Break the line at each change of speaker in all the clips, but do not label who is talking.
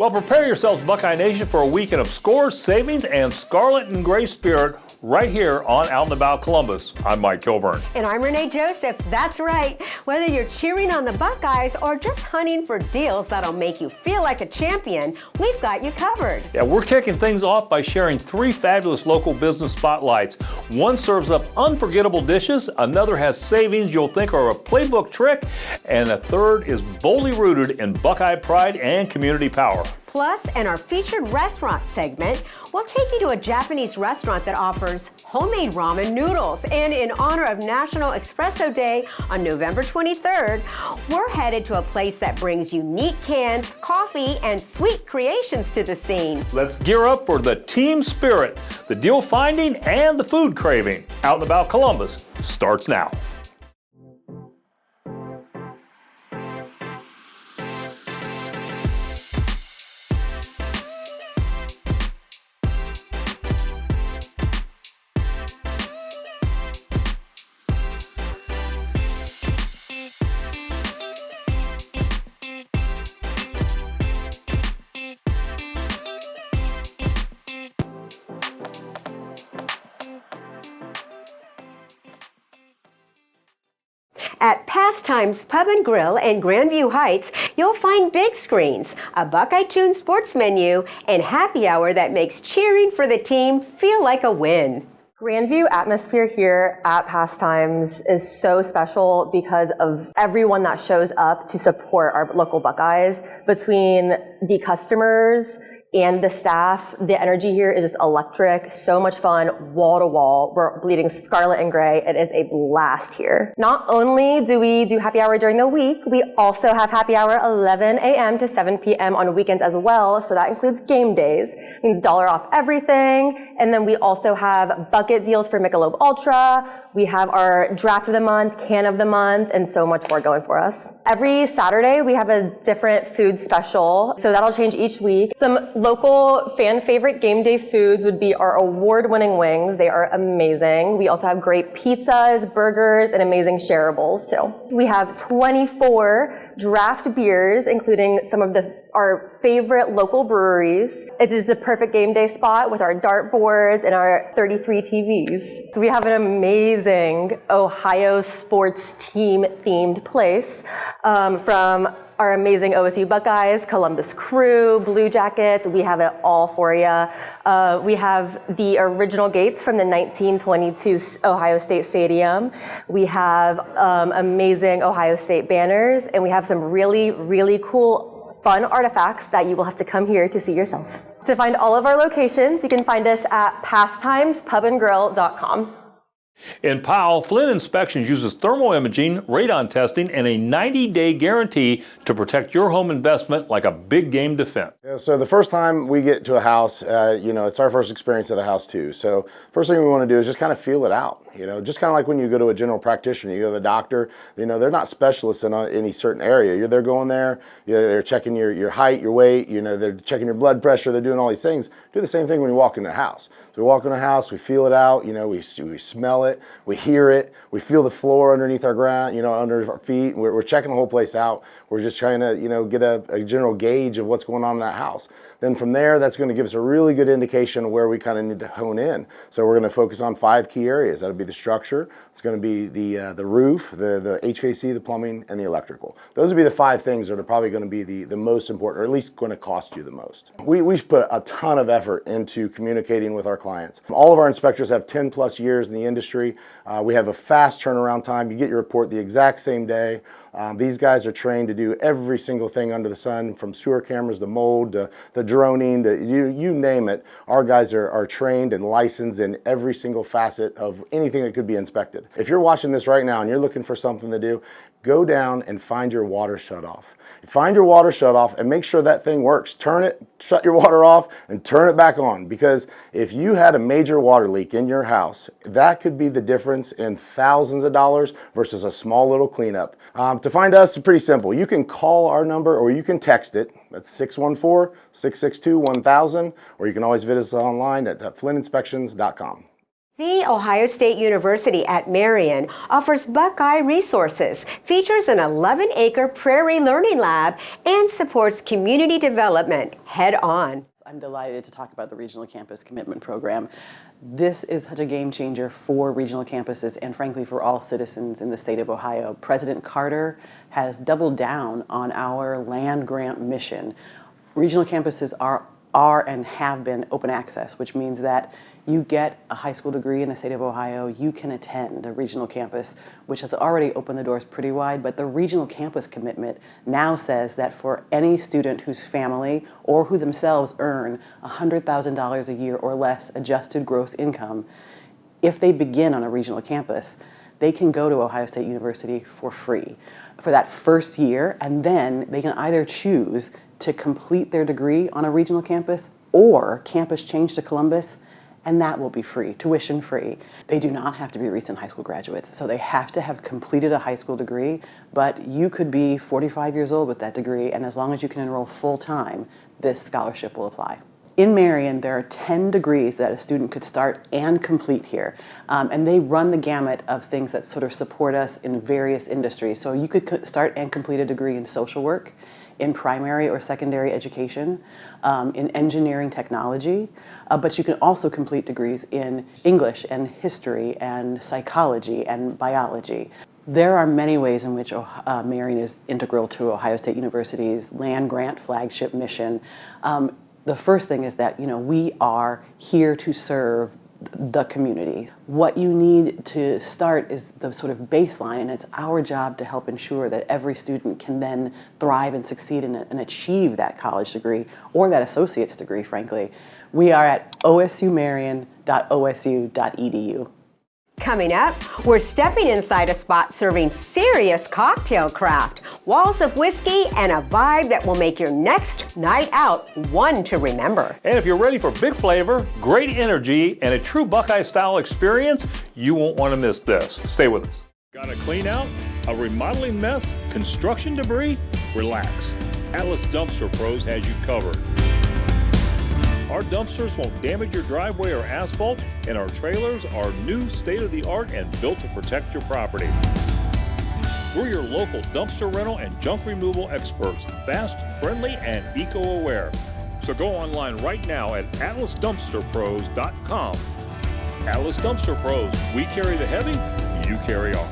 Well, prepare yourselves, Buckeye Nation, for a weekend of scores, savings, and scarlet and gray spirit right here on Out and About Columbus. I'm Mike Kilburn.
And I'm Renee Joseph. That's right. Whether you're cheering on the Buckeyes or just hunting for deals that'll make you feel like a champion, we've got you covered.
Yeah, we're kicking things off by sharing 3 fabulous local business spotlights. One serves up unforgettable dishes, another has savings you'll think are a playbook trick, and a third is boldly rooted in Buckeye pride and community power.
Plus, in our featured restaurant segment, we'll take you to a Japanese restaurant that offers homemade ramen noodles. And in honor of National Espresso Day on November 23rd, we're headed to a place that brings unique cans, coffee, and sweet creations to the scene.
Let's gear up for the team spirit, the deal finding, and the food craving. Out and About Columbus starts now.
At Pastimes Pub and Grill in Grandview Heights, you'll find big screens, a Buckeye tuned sports menu, and happy hour that makes cheering for the team feel like a win.
Grandview atmosphere here at Pastimes is so special because of everyone that shows up to support our local Buckeyes. Between the customers and the staff, the energy here is just electric, so much fun, wall to wall. We're bleeding scarlet and gray. It is a blast here. Not only do we do happy hour during the week, we also have happy hour 11 a.m. to 7 p.m. on weekends as well. So that includes game days. It means $1 off everything. And then we also have bucket deals for Michelob Ultra. We have our draft of the month, can of the month, and so much more going for us. Every Saturday, we have a different food special. So that'll change each week. Some local fan favorite game day foods would be our award-winning wings. They are amazing. We also have great pizzas, burgers, and amazing shareables too. We have 24 draft beers, including some of our favorite local breweries. It is the perfect game day spot with our dartboards and our 33 TVs. So we have an amazing Ohio sports team themed place from our amazing OSU Buckeyes, Columbus Crew, Blue Jackets. We have it all for you. We have the original gates from the 1922 Ohio State Stadium. We have amazing Ohio State banners, and we have some really, really cool, fun artifacts that you will have to come here to see yourself. To find all of our locations, you can find us at pastimespubandgrill.com.
In Powell, Flynn Inspections uses thermal imaging, radon testing, and a 90-day guarantee to protect your home investment like a big game defense.
Yeah, so the first time we get to a house, it's our first experience at the house too. So first thing we want to do is just kind of feel it out. Just kind of like when you go to a general practitioner, you go to the doctor, they're not specialists in any certain area. They're going there, they're checking your height, your weight, they're checking your blood pressure, they're doing all these things. Do the same thing when you walk in the house. So we walk in the house, we feel it out, we smell it, we hear it, we feel the floor underneath our ground, under our feet. We're checking the whole place out. We're just trying to, get a general gauge of what's going on in that house. Then from there, that's going to give us a really good indication of where we kind of need to hone in. So we're going to focus on 5 key areas. That'll be the structure, it's going to be the roof, the HVAC, the plumbing, and the electrical. Those would be the 5 things that are probably going to be the most important, or at least going to cost you the most. We put a ton of effort into communicating with our clients. All of our inspectors have 10 plus years in the industry. We have a fast turnaround time. You get your report the exact same day. These guys are trained to do every single thing under the sun, from sewer cameras, to mold, to the droning, to you name it. Our guys are trained and licensed in every single facet of anything that could be inspected. If you're watching this right now and you're looking for something to do, go down and find your water shut off. Find your water shut off and make sure that thing works. Turn it, shut your water off, and turn it back on. Because if you had a major water leak in your house, that could be the difference in thousands of dollars versus a small little cleanup. To find us, it's pretty simple. You can call our number or you can text it. That's 614-662-1000, or you can always visit us online at flynninspections.com.
The Ohio State University at Marion offers Buckeye resources, features an 11-acre prairie learning lab, and supports community development head-on.
I'm delighted to talk about the Regional Campus Commitment Program. This is such a game changer for regional campuses and frankly for all citizens in the state of Ohio. President Carter has doubled down on our land grant mission. Regional campuses are and have been open access, which means that you get a high school degree in the state of Ohio, you can attend a regional campus, which has already opened the doors pretty wide, but the regional campus commitment now says that for any student whose family or who themselves earn $100,000 a year or less adjusted gross income, if they begin on a regional campus, they can go to Ohio State University for free for that first year, and then they can either choose to complete their degree on a regional campus or campus change to Columbus, and that will be free, tuition free. They do not have to be recent high school graduates, so they have to have completed a high school degree, but you could be 45 years old with that degree, and as long as you can enroll full time, this scholarship will apply. In Marion, there are 10 degrees that a student could start and complete here, and they run the gamut of things that sort of support us in various industries. So you could start and complete a degree in social work, in primary or secondary education, in engineering technology, but you can also complete degrees in English and history and psychology and biology. There are many ways in which Marion is integral to Ohio State University's land grant flagship mission. The first thing is that we are here to serve the community. What you need to start is the sort of baseline, and it's our job to help ensure that every student can then thrive and succeed and achieve that college degree or that associate's degree, frankly. We are at osumarion.osu.edu.
Coming up, we're stepping inside a spot serving serious cocktail craft, walls of whiskey, and a vibe that will make your next night out one to remember.
And if you're ready for big flavor, great energy, and a true Buckeye-style experience, you won't want to miss this. Stay with us. Got a clean out? A remodeling mess? Construction debris? Relax. Atlas Dumpster Pros has you covered. Our dumpsters won't damage your driveway or asphalt, and our trailers are new, state-of-the-art, and built to protect your property. We're your local dumpster rental and junk removal experts, fast, friendly, and eco-aware. So go online right now at atlasdumpsterpros.com. Atlas Dumpster Pros, we carry the heavy, you carry on.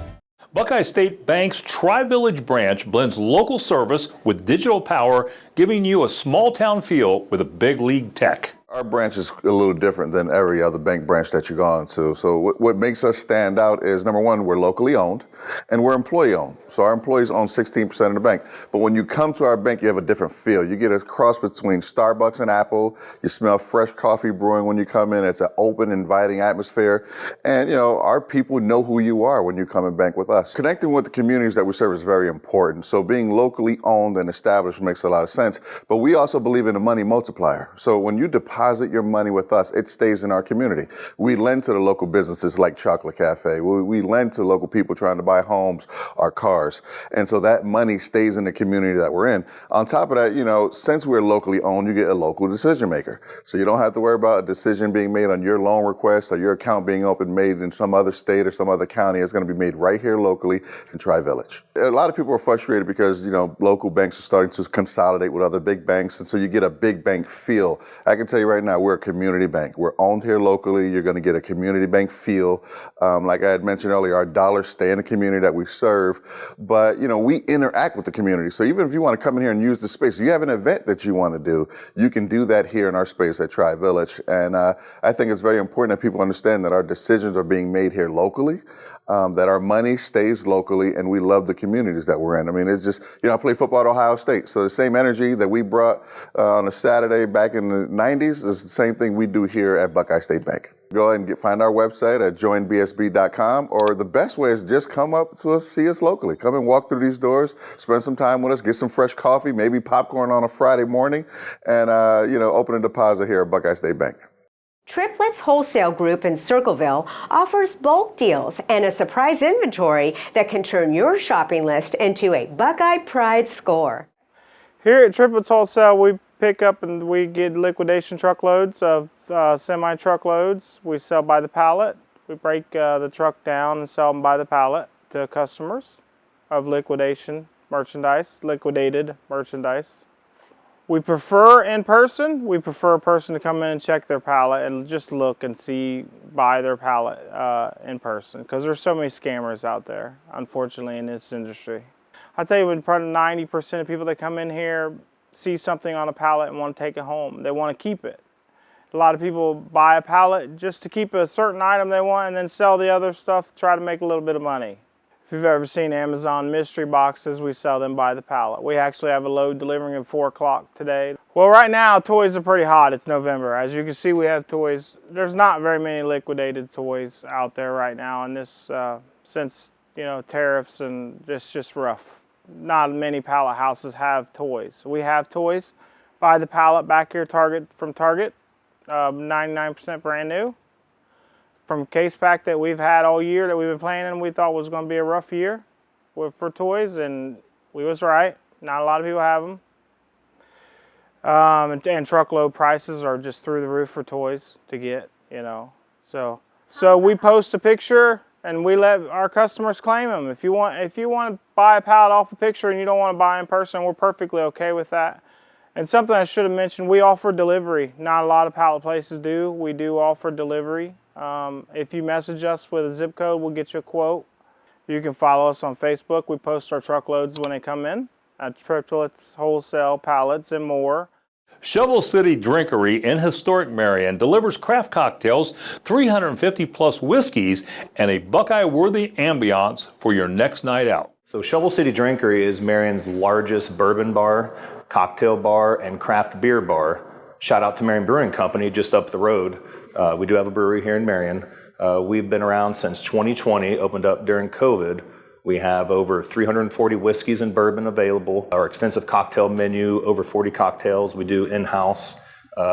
Buckeye State Bank's Tri-Village branch blends local service with digital power, giving you a small town feel with a big league tech.
Our branch is a little different than every other bank branch that you've gone to. So what makes us stand out is, number one, we're locally owned and we're employee owned. So our employees own 16% of the bank. But when you come to our bank, you have a different feel. You get a cross between Starbucks and Apple. You smell fresh coffee brewing when you come in. It's an open, inviting atmosphere. And, our people know who you are when you come and bank with us. Connecting with the communities that we serve is very important. So being locally owned and established makes a lot of sense. But we also believe in a money multiplier. So when you deposit your money with us, it stays in our community. We lend to the local businesses like Chocolate Cafe. We lend to local people trying to buy homes or cars. And so that money stays in the community that we're in. On top of that, since we're locally owned, you get a local decision maker. So you don't have to worry about a decision being made on your loan request or your account being made in some other state or some other county. It's going to be made right here locally in Tri-Village. A lot of people are frustrated because, local banks are starting to consolidate with other big banks. And so you get a big bank feel. I can tell you right now, we're a community bank. We're owned here locally. You're going to get a community bank feel. Like I had mentioned earlier, our dollars stay in the community that we serve, but we interact with the community. So even if you want to come in here and use the space, if you have an event that you want to do, you can do that here in our space at Tri-Village. And I think it's very important that people understand that our decisions are being made here locally, that our money stays locally, and we love the communities that we're in. I mean, it's just, I play football at Ohio State, so the same energy that we brought on a Saturday back in the 90s is the same thing we do here at Buckeye State Bank. Go ahead and find our website at joinbsb.com, or the best way is just come up to us, see us locally. Come and walk through these doors, spend some time with us, get some fresh coffee, maybe popcorn on a Friday morning, and open a deposit here at Buckeye State Bank.
Triplets Wholesale Group in Circleville offers bulk deals and a surprise inventory that can turn your shopping list into a Buckeye Pride score.
Here at Triplets Wholesale, we pick up and we get liquidation truckloads of semi-truckloads. We sell by the pallet. We break the truck down and sell them by the pallet to customers of liquidated merchandise. We prefer in person. We prefer a person to come in and check their pallet and just look and see, buy their pallet in person, because there's so many scammers out there, unfortunately, in this industry. I tell you, probably 90% of people that come in here see something on a pallet and want to take it home. They want to keep it. A lot of people buy a pallet just to keep a certain item they want and then sell the other stuff, try to make a little bit of money. If you've ever seen Amazon mystery boxes, we sell them by the pallet. We actually have a load delivering at 4 o'clock today. Well, right now, toys are pretty hot. It's November. As you can see, we have toys. There's not very many liquidated toys out there right now, and this, since, tariffs, and it's just rough. Not many pallet houses have toys. We have toys by the pallet back here from Target, 99% brand new. From case pack that we've had all year that we've been playing in, we thought was going to be a rough year for toys, and we was right. Not a lot of people have them. And truckload prices are just through the roof for toys to get, So we post a picture and we let our customers claim them. If you want to buy a pallet off a picture and you don't want to buy in person, we're perfectly okay with that. And something I should have mentioned, we offer delivery. Not a lot of pallet places do. We do offer delivery. If you message us with a zip code, we'll get you a quote. You can follow us on Facebook. We post our truckloads when they come in. Triplets, wholesale, pallets, and more.
Shovel City Drinkery in historic Marion delivers craft cocktails, 350 plus whiskeys, and a Buckeye-worthy ambiance for your next night out.
So Shovel City Drinkery is Marion's largest bourbon bar, cocktail bar, and craft beer bar. Shout out to Marion Brewing Company just up the road. We do have a brewery here in Marion. We've been around since 2020, opened up during COVID. We have over 340 whiskeys and bourbon available. Our extensive cocktail menu, over 40 cocktails. We do in-house,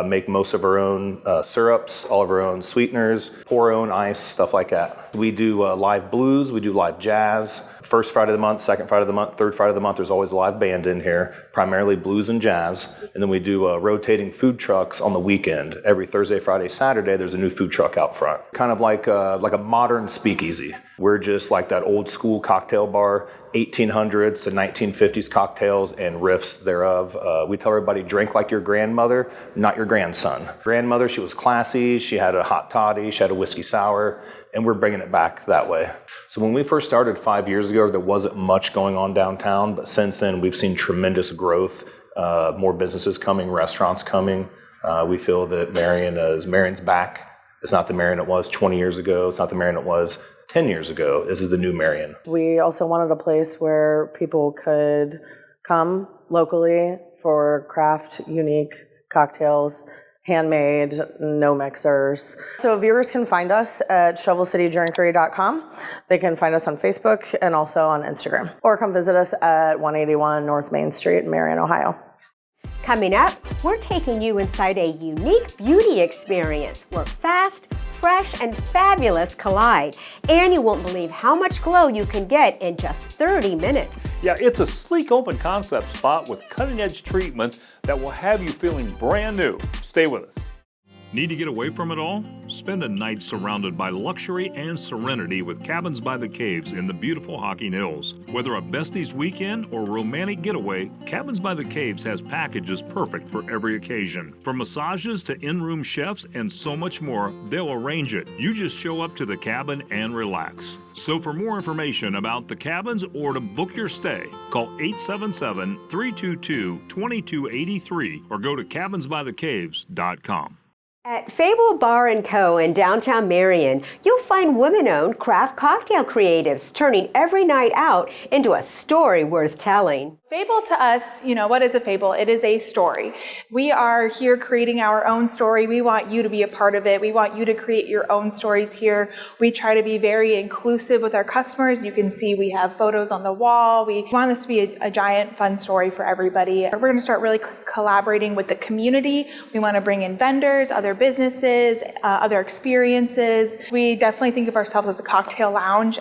make most of our own syrups, all of our own sweeteners, pour our own ice, stuff like that. We do live blues, we do live jazz. First Friday of the month, second Friday of the month, third Friday of the month, there's always a live band in here, primarily blues and jazz. And then we do rotating food trucks on the weekend. Every Thursday, Friday, Saturday, there's a new food truck out front. Kind of like a modern speakeasy. We're just like that old school cocktail bar, 1800s to 1950s cocktails and riffs thereof. We tell everybody, drink like your grandmother, not your grandson. Grandmother, she was classy, she had a hot toddy, she had a whiskey sour, and we're bringing it back that way. So when we first started 5 years ago, there wasn't much going on downtown, but since then we've seen tremendous growth, more businesses coming, restaurants coming. We feel that Marion's back. It's not the Marion it was 20 years ago, it's not the Marion it was 10 years ago. This is the new Marion.
We also wanted a place where people could come locally for craft, unique cocktails, handmade, no mixers. So viewers can find us at shovelcitydrinkery.com. They can find us on Facebook and also on Instagram. Or come visit us at 181 North Main Street in Marion, Ohio.
Coming up, we're taking you inside a unique beauty experience where fast, fresh, and fabulous collide. And you won't believe how much glow you can get in just 30 minutes.
Yeah, it's a sleek open concept spot with cutting edge treatments that will have you feeling brand new. Stay with us.
Need to get away from it all? Spend a night surrounded by luxury and serenity with Cabins by the Caves in the beautiful Hocking Hills. Whether a besties weekend or romantic getaway, Cabins by the Caves has packages perfect for every occasion. From massages to in-room chefs and so much more, they'll arrange it. You just show up to the cabin and relax. So for more information about the cabins or to book your stay, call 877-322-2283 or go to cabinsbythecaves.com.
At Fable Bar & Co. in downtown Marion, you'll find women-owned craft cocktail creatives turning every night out into a story worth telling.
Fable to us, what is a fable? It is a story. We are here creating our own story. We want you to be a part of it. We want you to create your own stories here. We try to be very inclusive with our customers. You can see we have photos on the wall. We want this to be a giant fun story for everybody. We're going to start really collaborating with the community. We want to bring in vendors, other businesses, other experiences. We definitely think of ourselves as a cocktail lounge.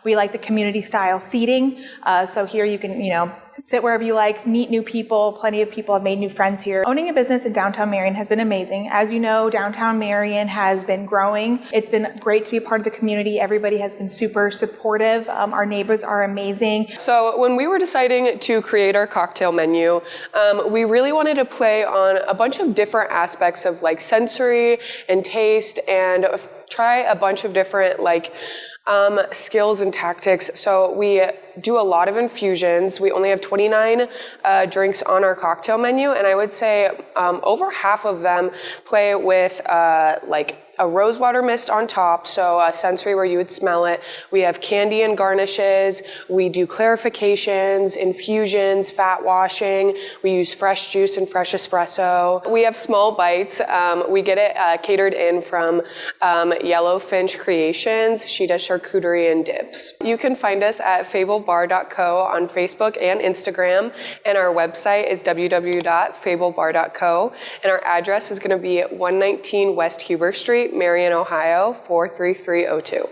We like the community style seating. So here you can, sit wherever you like, meet new people. Plenty of people have made new friends here. Owning a business in downtown Marion has been amazing. As you know, downtown Marion has been growing. It's been great to be a part of the community. Everybody has been super supportive. Our neighbors are amazing.
So when we were deciding to create our cocktail menu, we really wanted to play on a bunch of different aspects of like sensory and taste, and try a bunch of different skills and tactics. So we do a lot of infusions. We only have 29 drinks on our cocktail menu, and I would say over half of them play with a rosewater mist on top, so sensory where you would smell it. We have candy and garnishes. We do clarifications, infusions, fat washing. We use fresh juice and fresh espresso. We have small bites. We get it catered in from Yellowfinch Creations. She does charcuterie and dips. You can find us at fablebar.co on Facebook and Instagram, and our website is www.fablebar.co, and our address is going to be at 119 West Huber Street, Marion, Ohio, 43302.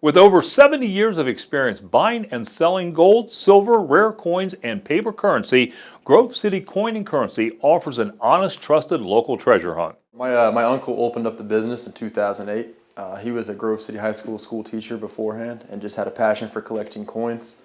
With over 70 years of experience buying and selling gold, silver, rare coins, and paper currency, Grove City Coin and Currency offers an honest, trusted local treasure hunt.
My uncle opened up the business in 2008. He was a Grove City High School teacher beforehand and just had a passion for collecting coins.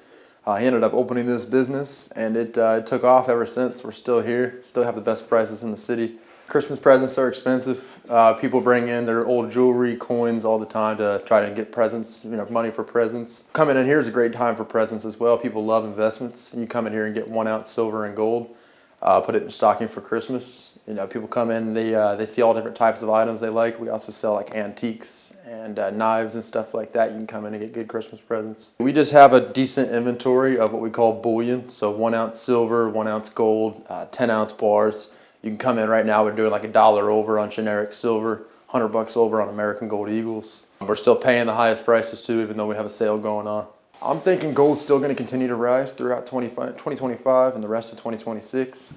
He ended up opening this business, and it took off ever since. We're still here, still have the best prices in the city. Christmas presents are expensive. People bring in their old jewelry, coins all the time to try to get presents, money for presents. Coming in here is a great time for presents as well. People love investments. You come in here and get 1 ounce silver and gold, put it in stocking for Christmas. People come in, they see all different types of items they like. We also sell like antiques and knives and stuff like that. You can come in and get good Christmas presents. We just have a decent inventory of what we call bullion. So 1 ounce silver, 1 ounce gold, 10 ounce bars. You can come in right now, we're doing like $1 over on generic silver, $100 over on American Gold Eagles. We're still paying the highest prices too, even though we have a sale going on. I'm thinking gold's still going to continue to rise throughout 2025 and the rest of 2026.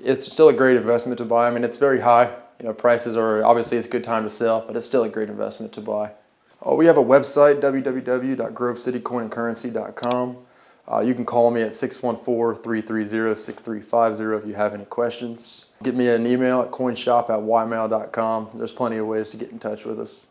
It's still a great investment to buy. I mean, it's very high. Prices are, obviously it's a good time to sell, but it's still a great investment to buy. We have a website, www.grovecitycoinandcurrency.com. You can call me at 614-330-6350 if you have any questions. Get me an email at coinshop@ymail.com. There's plenty of ways to get in touch with us.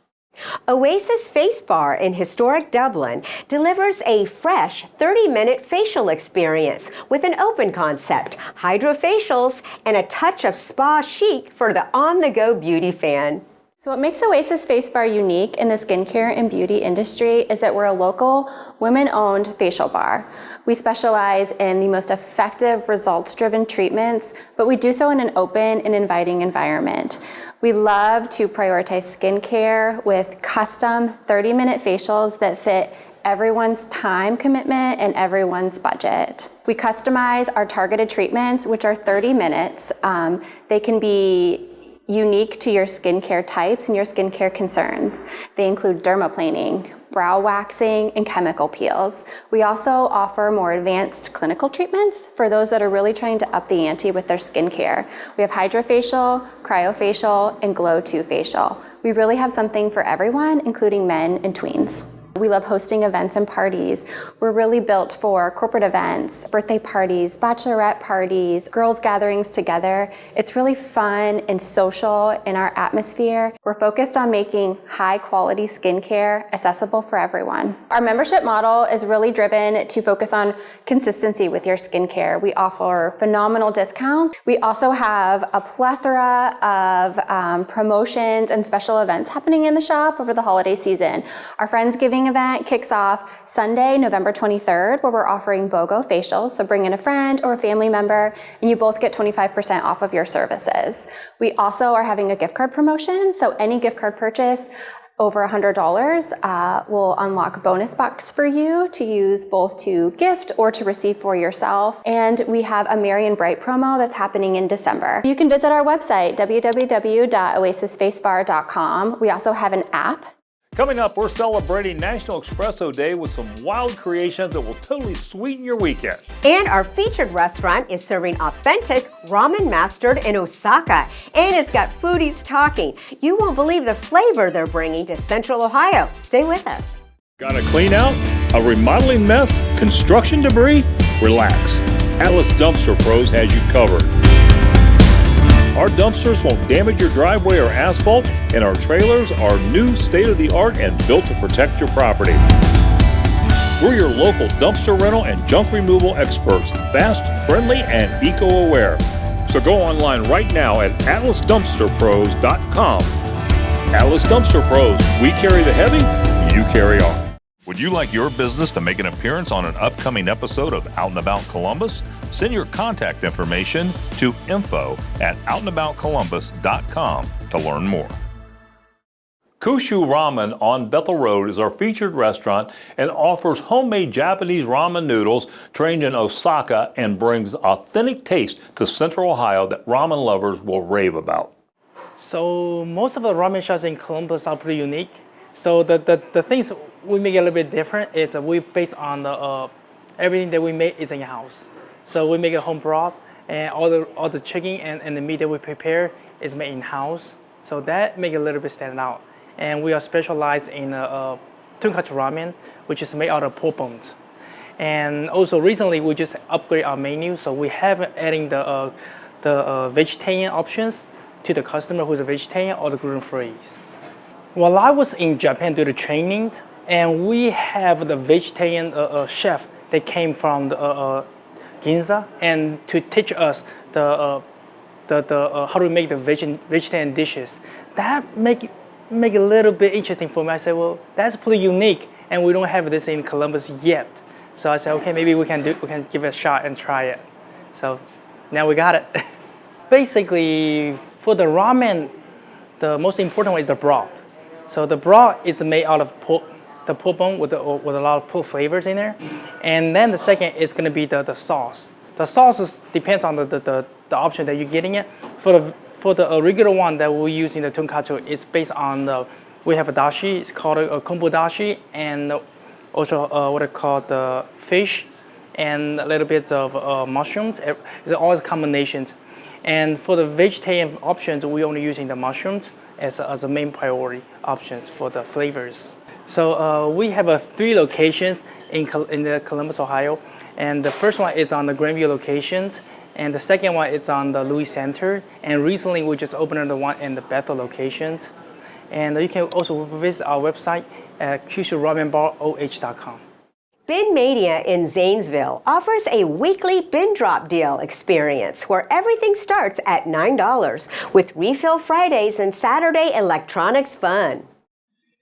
Oasis Face Bar in historic Dublin delivers a fresh 30-minute facial experience with an open concept, hydrofacials, and a touch of spa chic for the on-the-go beauty fan.
So what makes Oasis Face Bar unique in the skincare and beauty industry is that we're a local, women-owned facial bar. We specialize in the most effective, results-driven treatments, but we do so in an open and inviting environment. We love to prioritize skincare with custom 30-minute facials that fit everyone's time commitment and everyone's budget. We customize our targeted treatments, which are 30 minutes. They can be unique to your skincare types and your skincare concerns. They include dermaplaning, brow waxing, and chemical peels. We also offer more advanced clinical treatments for those that are really trying to up the ante with their skincare. We have hydrofacial, cryofacial, and Glow 2 facial. We really have something for everyone, including men and tweens. We love hosting events and parties. We're really built for corporate events, birthday parties, bachelorette parties, girls gatherings together. It's really fun and social in our atmosphere. We're focused on making high quality skincare accessible for everyone. Our membership model is really driven to focus on consistency with your skincare. We offer phenomenal discounts. We also have a plethora of promotions and special events happening in the shop over the holiday season. Our Friendsgiving event kicks off Sunday, November 23rd, where we're offering BOGO facials. So bring in a friend or a family member, and you both get 25% off of your services. We also are having a gift card promotion. So any gift card purchase over $100 will unlock bonus bucks for you to use both to gift or to receive for yourself. And we have a Marion Bright promo that's happening in December. You can visit our website, www.oasisfacebar.com. We also have an app.
Coming up, we're celebrating National Espresso Day with some wild creations that will totally sweeten your weekend.
And our featured restaurant is serving authentic ramen mastered in Osaka. And it's got foodies talking. You won't believe the flavor they're bringing to Central Ohio. Stay with us.
Got a clean out? A remodeling mess? Construction debris? Relax. Atlas Dumpster Pros has you covered. Our dumpsters won't damage your driveway or asphalt, and our trailers are new, state-of-the-art, and built to protect your property. We're your local dumpster rental and junk removal experts, fast, friendly, and eco-aware. So go online right now at atlasdumpsterpros.com. Atlas Dumpster Pros. We carry the heavy, you carry on. Would you like your business to make an appearance on an upcoming episode of Out and About Columbus? Send your contact information to info@outandaboutcolumbus.com to learn more.
Kushu Ramen on Bethel Road is our featured restaurant and offers homemade Japanese ramen noodles trained in Osaka and brings authentic taste to Central Ohio that ramen lovers will rave about.
So most of the ramen shops in Columbus are pretty unique. So the things we make a little bit different is we based on the everything that we make is in-house. So we make a home broth and all the chicken and the meat that we prepare is made in-house. So that make it a little bit stand out. And we are specialized in tonkatsu ramen, which is made out of pork bones. And also recently we just upgrade our menu, so we have adding the vegetarian options to the customer who's a vegetarian or the gluten-free. Well, I was in Japan doing the training, and we have the vegetarian chef that came from the Ginza, and to teach us the how to make the vegetarian dishes. That make it a little bit interesting for me. I said, well, that's pretty unique, and we don't have this in Columbus yet. So I said, okay, maybe we can give it a shot and try it. So now we got it. Basically, for the ramen, the most important one is the broth. So the broth is made out of pork, the pork bone with a lot of pork flavors in there. And then the second is going to be the sauce. The sauce depends on the option that you're getting it. For the regular one that we use in the tonkatsu, it's based on we have a dashi, it's called a kombu dashi, and also what I call the fish, and a little bit of mushrooms. It's all combinations. And for the vegetarian options, we're only using the mushrooms as a main priority options for the flavors. So we have 3 locations in the Columbus, Ohio, and the first one is on the Grandview locations, and the second one is on the Louis Center, and recently we just opened the one in the Bethel locations. And you can also visit our website at KyushuRamenBarOH.com.
Bin Mania in Zanesville offers a weekly bin drop deal experience where everything starts at $9 with refill Fridays and Saturday electronics fun.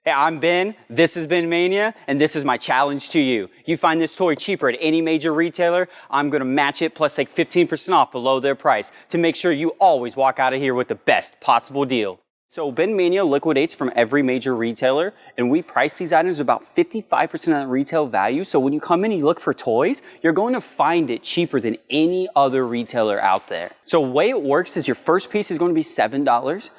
Hey, I'm Ben, this is Bin Mania, and this is my challenge to you. You find this toy cheaper at any major retailer, I'm gonna match it plus take 15% off below their price to make sure you always walk out of here with the best possible deal. So Bin Mania liquidates from every major retailer, and we price these items about 55% of the retail value. So when you come in and you look for toys, you're going to find it cheaper than any other retailer out there. So the way it works is your first piece is going to be $7.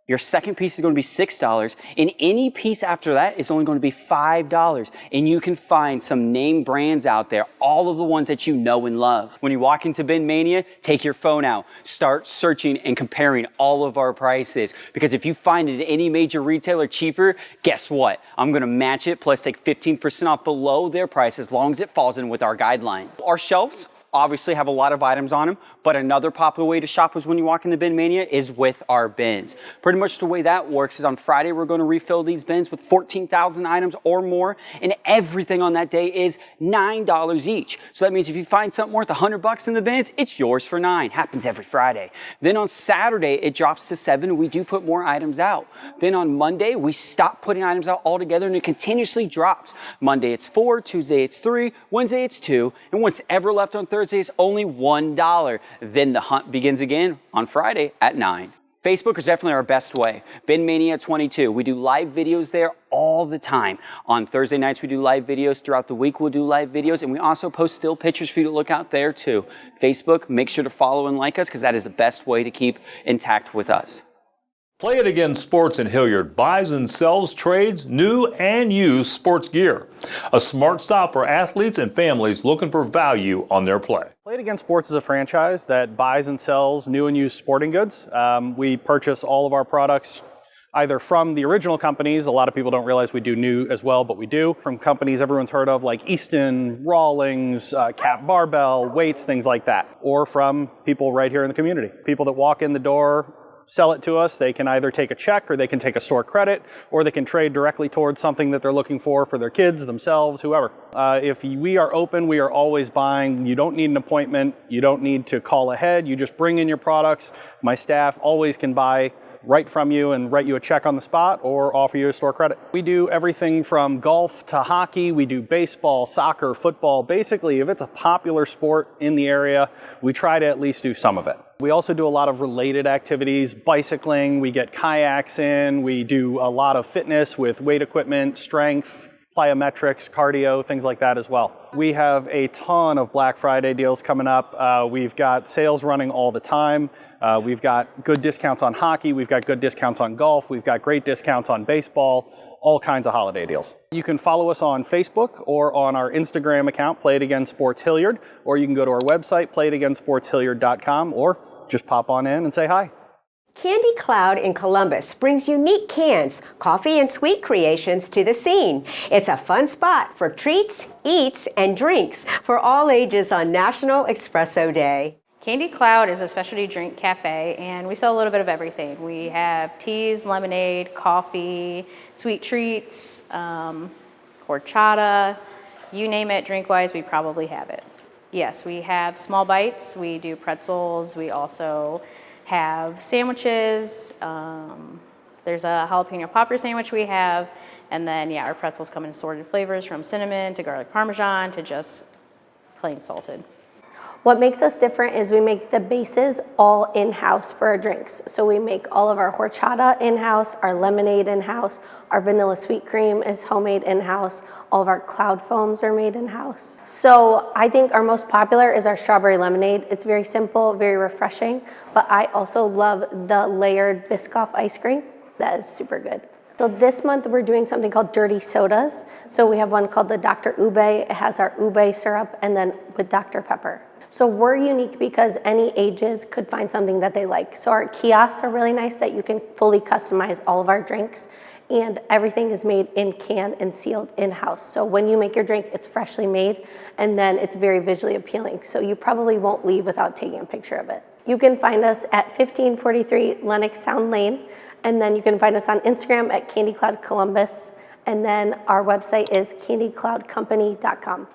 Your second piece is going to be $6, and any piece after that is only going to be $5. And you can find some name brands out there, all of the ones that you know and love. When you walk into Bin Mania, take your phone out, start searching and comparing all of our prices. Because if you find it at any major retailer cheaper, guess what? I'm going to match it plus take 15% off below their price as long as it falls in with our guidelines. Our shelves obviously have a lot of items on them, but another popular way to shop is when you walk into Bin Mania is with our bins. Pretty much the way that works is on Friday we're going to refill these bins with 14,000 items or more, and everything on that day is $9 each. So that means if you find something worth $100 in the bins, it's yours for $9. Happens every Friday. Then on Saturday it drops to $7, and we do put more items out. Then on Monday we stop putting items out altogether, and it continuously drops. Monday it's $4, Tuesday it's $3, Wednesday it's $2, and what's ever left on Thursday is only $1. Then the hunt begins again on Friday at 9. Facebook is definitely our best way. Bin Mania 22. We do live videos there all the time. On Thursday nights we do live videos. Throughout the week we'll do live videos, and we also post still pictures for you to look out there too. Facebook, make sure to follow and like us because that is the best way to keep intact with us.
Play It Again Sports in Hilliard buys and sells, trades, new and used sports gear. A smart stop for athletes and families looking for value on their play.
Play It Again Sports is a franchise that buys and sells new and used sporting goods. We purchase all of our products either from the original companies, a lot of people don't realize we do new as well, but we do, from companies everyone's heard of like Easton, Rawlings, Cap Barbell, Weights, things like that, or from people right here in the community. People that walk in the door, sell it to us, they can either take a check or they can take a store credit, or they can trade directly towards something that they're looking for their kids, themselves, whoever. If we are open, we are always buying. You don't need an appointment. You don't need to call ahead. You just bring in your products. My staff always can buy right from you and write you a check on the spot or offer you a store credit. We do everything from golf to hockey. We do baseball, soccer, football. Basically, if it's a popular sport in the area, we try to at least do some of it. We also do a lot of related activities, bicycling, we get kayaks in, we do a lot of fitness with weight equipment, strength, plyometrics, cardio, things like that as well. We have a ton of Black Friday deals coming up. We've got sales running all the time. We've got good discounts on hockey. We've got good discounts on golf. We've got great discounts on baseball, all kinds of holiday deals. You can follow us on Facebook or on our Instagram account, Play It Again Sports Hilliard, or you can go to our website, playitagainsportshilliard.com, or just pop on in and say hi.
Candy Cloud in Columbus brings unique cans, coffee, and sweet creations to the scene. It's a fun spot for treats, eats, and drinks for all ages on National Espresso Day.
Candy Cloud is a specialty drink cafe, and we sell a little bit of everything. We have teas, lemonade, coffee, sweet treats, horchata, you name it, drink-wise, we probably have it. Yes, we have small bites, we do pretzels, we also have sandwiches, there's a jalapeno popper sandwich we have, and then our pretzels come in assorted flavors from cinnamon to garlic parmesan to just plain salted.
What makes us different is we make the bases all in-house for our drinks. So we make all of our horchata in-house, our lemonade in-house, our vanilla sweet cream is homemade in-house, all of our cloud foams are made in-house. So I think our most popular is our strawberry lemonade. It's very simple, very refreshing, but I also love the layered Biscoff ice cream. That is super good. So this month we're doing something called dirty sodas. So we have one called the Dr. Ube. It has our ube syrup and then with Dr. Pepper. So we're unique because any ages could find something that they like. So our kiosks are really nice that you can fully customize all of our drinks, and everything is made in can and sealed in-house. So when you make your drink, it's freshly made, and then it's very visually appealing. So you probably won't leave without taking a picture of it. You can find us at 1543 Lenox Sound Lane, and then you can find us on Instagram at Candy Cloud Columbus, and then our website is candycloudcompany.com.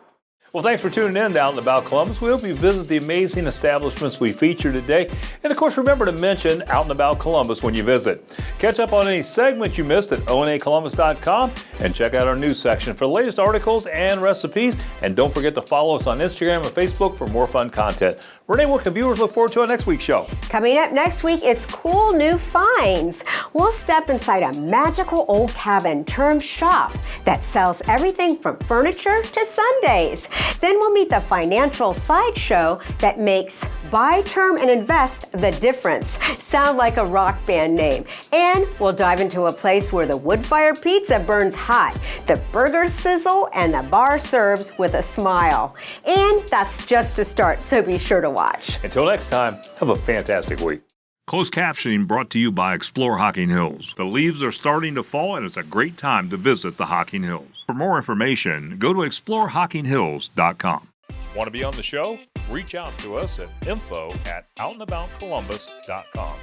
Well, thanks for tuning in to Out and About Columbus. We hope you visit the amazing establishments we feature today. And of course, remember to mention Out and About Columbus when you visit. Catch up on any segments you missed at onacolumbus.com and check out our news section for the latest articles and recipes. And don't forget to follow us on Instagram and Facebook for more fun content. Renee, what can viewers look forward to on next week's show?
Coming up next week, it's cool new finds. We'll step inside a magical old cabin turned shop that sells everything from furniture to sundaes. Then we'll meet the financial sideshow that makes buy term and invest the difference sound like a rock band name. And we'll dive into a place where the wood-fired pizza burns hot, the burgers sizzle, and the bar serves with a smile. And that's just a start, so be sure to watch.
Until next time, have a fantastic week.
Closed captioning brought to you by Explore Hocking Hills. The leaves are starting to fall, and it's a great time to visit the Hocking Hills. For more information, go to exploreHockingHills.com.
Want to be on the show? Reach out to us at info@outandaboutcolumbus.com.